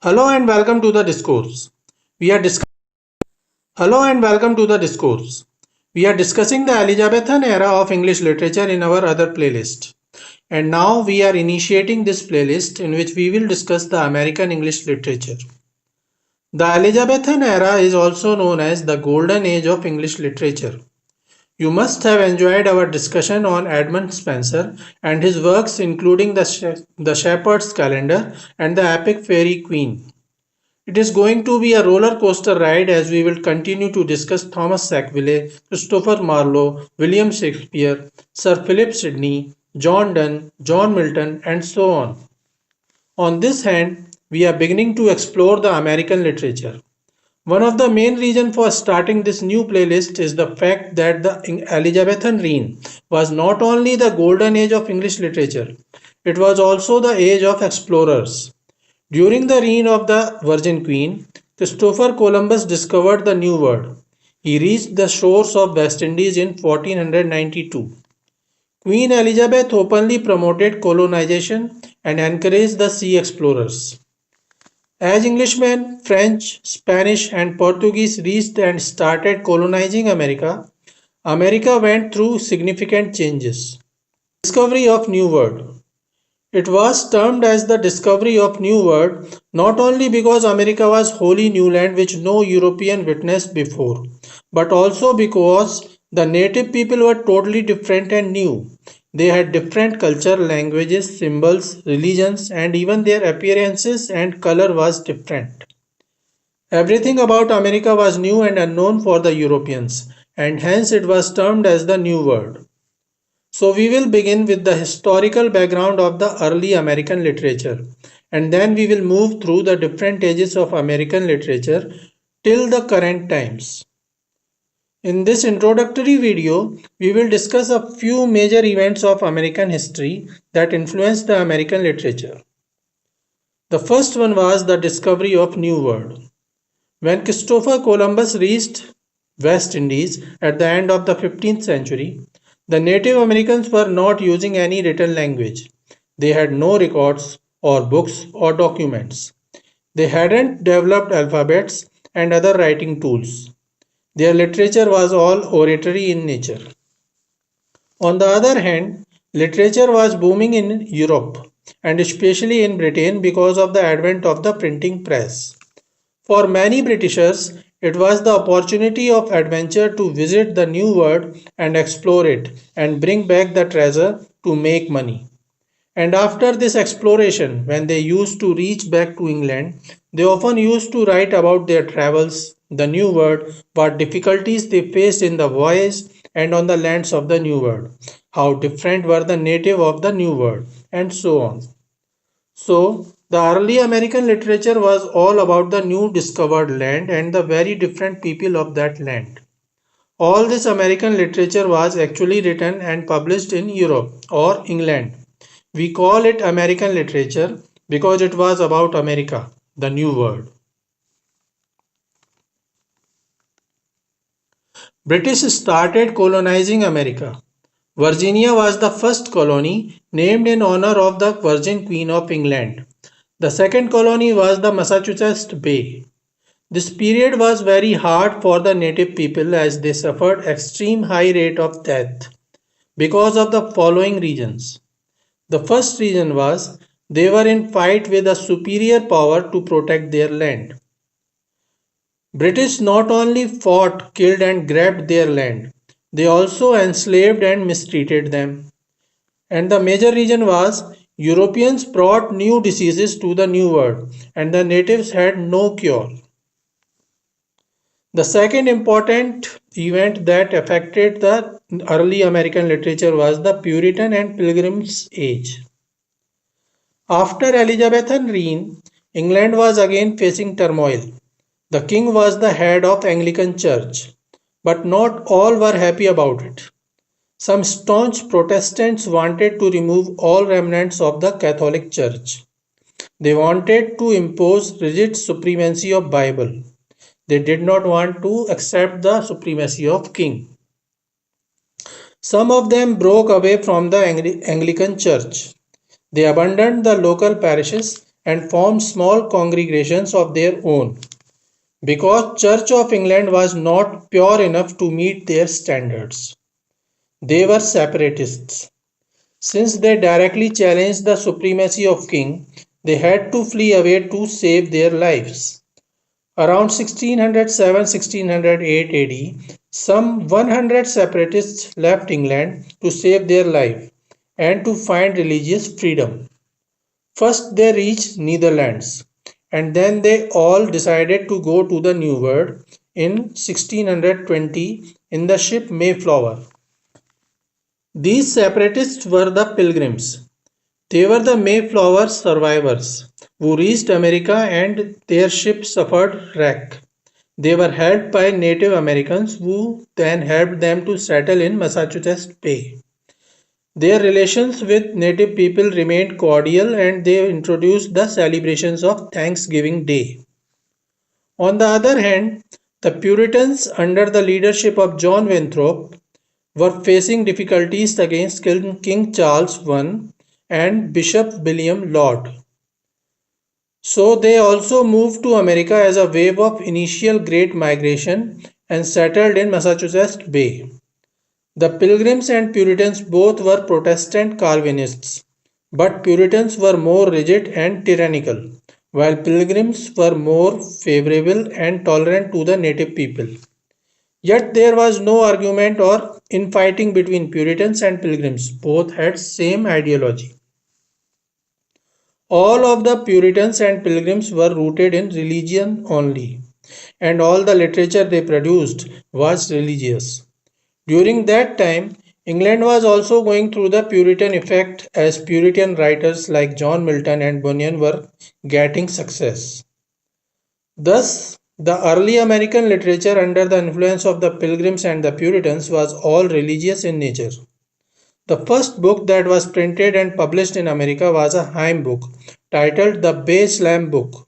Hello and welcome to the discourse. We are dis- Hello and welcome to the discourse. We are discussing the Elizabethan era of English literature in our other playlist. And now we are initiating this playlist in which we will discuss the American English literature. The Elizabethan era is also known as the Golden Age of English literature. You must have enjoyed our discussion on Edmund Spenser and his works including the Shepherd's Calendar and the epic Fairy Queen. It is going to be a roller coaster ride as we will continue to discuss Thomas Sackville, Christopher Marlowe, William Shakespeare, Sir Philip Sidney, John Donne, John Milton, and so on. On this hand, we are beginning to explore the American literature. One of the main reasons for starting this new playlist is the fact that the Elizabethan reign was not only the golden age of English literature, it was also the age of explorers. During the reign of the Virgin Queen, Christopher Columbus discovered the New World. He reached the shores of West Indies in 1492. Queen Elizabeth openly promoted colonization and encouraged the sea explorers. As Englishmen, French, Spanish, and Portuguese reached and started colonizing America, America went through significant changes. Discovery of New World. It was termed as the discovery of New World not only because America was wholly new land which no European witnessed before, but also because the native people were totally different and new. They had different culture, languages, symbols, religions, and even their appearances and color was different. Everything about America was new and unknown for the Europeans, and hence it was termed as the New World. So we will begin with the historical background of the early American literature, and then we will move through the different ages of American literature till the current times. In this introductory video, we will discuss a few major events of American history that influenced the American literature. The first one was the discovery of New World. When Christopher Columbus reached West Indies at the end of the 15th century, the Native Americans were not using any written language. They had no records or books or documents. They hadn't developed alphabets and other writing tools. Their literature was all oratory in nature. On the other hand, literature was booming in Europe and especially in Britain because of the advent of the printing press. For many Britishers, it was the opportunity of adventure to visit the new world and explore it and bring back the treasure to make money. And after this exploration, when they used to reach back to England, they often used to write about their travels, the new world, what difficulties they faced in the voyage and on the lands of the new world, how different were the native of the new world, and so on. So, the early American literature was all about the new discovered land and the very different people of that land. All this American literature was actually written and published in Europe or England. We call it American literature because it was about America, the new world. British started colonizing America. Virginia was the first colony named in honor of the Virgin Queen of England. The second colony was the Massachusetts Bay. This period was very hard for the native people as they suffered extreme high rate of death because of the following reasons. The first reason was they were in fight with a superior power to protect their land. British not only fought, killed and grabbed their land, they also enslaved and mistreated them. And the major reason was Europeans brought new diseases to the new world and the natives had no cure. The second important event that affected the early American literature was the Puritan and Pilgrim's Age. After Elizabethan reign, England was again facing turmoil. The king was the head of Anglican Church, but not all were happy about it. Some staunch Protestants wanted to remove all remnants of the Catholic Church. They wanted to impose rigid supremacy of Bible. They did not want to accept the supremacy of king. Some of them broke away from the Anglican Church. They abandoned the local parishes and formed small congregations of their own because Church of England was not pure enough to meet their standards. They were separatists. Since they directly challenged the supremacy of king, they had to flee away to save their lives. Around 1607-1608 AD, some 100 separatists left England to save their life and to find religious freedom. First they reached Netherlands, and then they all decided to go to the New World in 1620 in the ship Mayflower. These separatists were the Pilgrims. They were the Mayflower survivors who reached America and their ship suffered wreck. They were helped by Native Americans who then helped them to settle in Massachusetts Bay. Their relations with native people remained cordial and they introduced the celebrations of Thanksgiving Day. On the other hand, the Puritans, under the leadership of John Winthrop, were facing difficulties against King Charles I and Bishop William Laud. So they also moved to America as a wave of initial Great Migration and settled in Massachusetts Bay. The Pilgrims and Puritans both were Protestant Calvinists, but Puritans were more rigid and tyrannical, while Pilgrims were more favorable and tolerant to the native people. Yet there was no argument or infighting between Puritans and Pilgrims. Both had same ideology. All of the Puritans and Pilgrims were rooted in religion only, and all the literature they produced was religious. During that time, England was also going through the Puritan effect as Puritan writers like John Milton and Bunyan were getting success. Thus, the early American literature under the influence of the Pilgrims and the Puritans was all religious in nature. The first book that was printed and published in America was a hymn book titled the Bay Slam Book.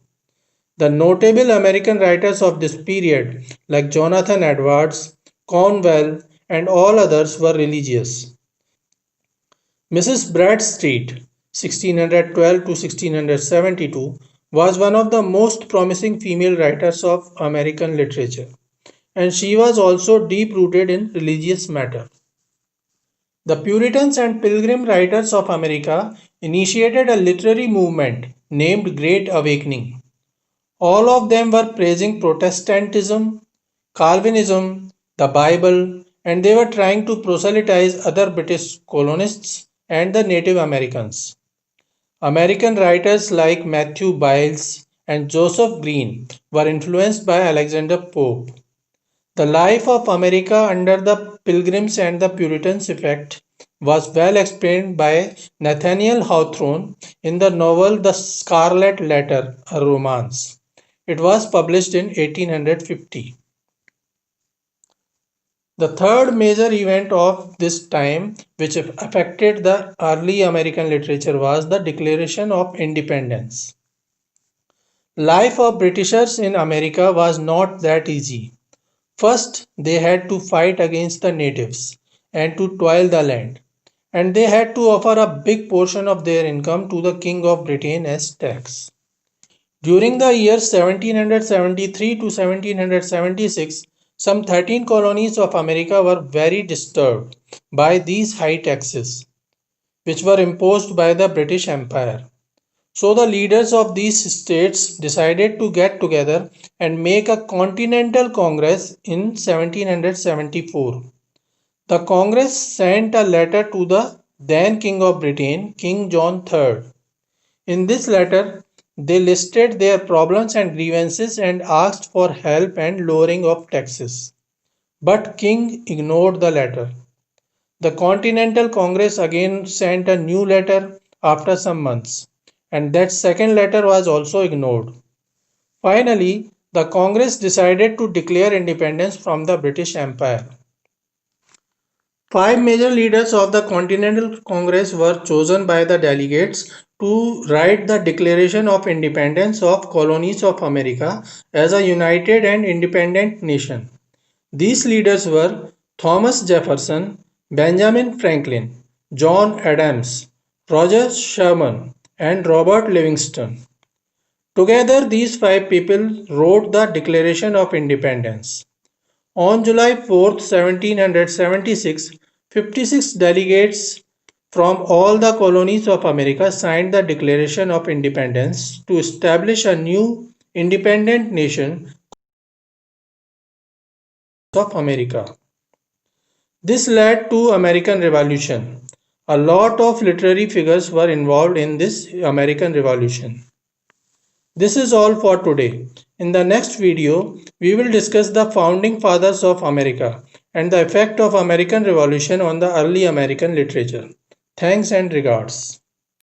The notable American writers of this period, like Jonathan Edwards, Cornwell, and all others, were religious. Mrs. Bradstreet (1612 to 1672) was one of the most promising female writers of American literature, and she was also deep-rooted in religious matter. The Puritans and Pilgrim writers of America initiated a literary movement named Great Awakening. All of them were praising Protestantism, Calvinism, the Bible, and they were trying to proselytize other British colonists and the Native Americans. American writers like Matthew Byles and Joseph Green were influenced by Alexander Pope. The life of America under the Pilgrims and the Puritans effect was well explained by Nathaniel Hawthorne in the novel The Scarlet Letter, a romance. It was published in 1850. The third major event of this time which affected the early American literature was the Declaration of Independence. Life of Britishers in America was not that easy. First, they had to fight against the natives and to toil the land, and they had to offer a big portion of their income to the King of Britain as tax. During the years 1773 to 1776, some 13 colonies of America were very disturbed by these high taxes, which were imposed by the British Empire. So the leaders of these states decided to get together and make a Continental Congress in 1774. The Congress sent a letter to the then King of Britain, King John III. In this letter, they listed their problems and grievances and asked for help and lowering of taxes. But King ignored the letter. The Continental Congress again sent a new letter after some months, and that second letter was also ignored. Finally, the Congress decided to declare independence from the British Empire. Five major leaders of the Continental Congress were chosen by the delegates to write the Declaration of Independence of Colonies of America as a united and independent nation. These leaders were Thomas Jefferson, Benjamin Franklin, John Adams, Roger Sherman, and Robert Livingston. Together, these five people wrote the Declaration of Independence. On July 4th, 1776, 56 delegates from all the colonies of America signed the Declaration of Independence to establish a new independent nation of America. This led to American Revolution. A lot of literary figures were involved in this American Revolution. This is all for today. In the next video, we will discuss the founding fathers of America and the effect of American Revolution on the early American literature. Thanks and regards.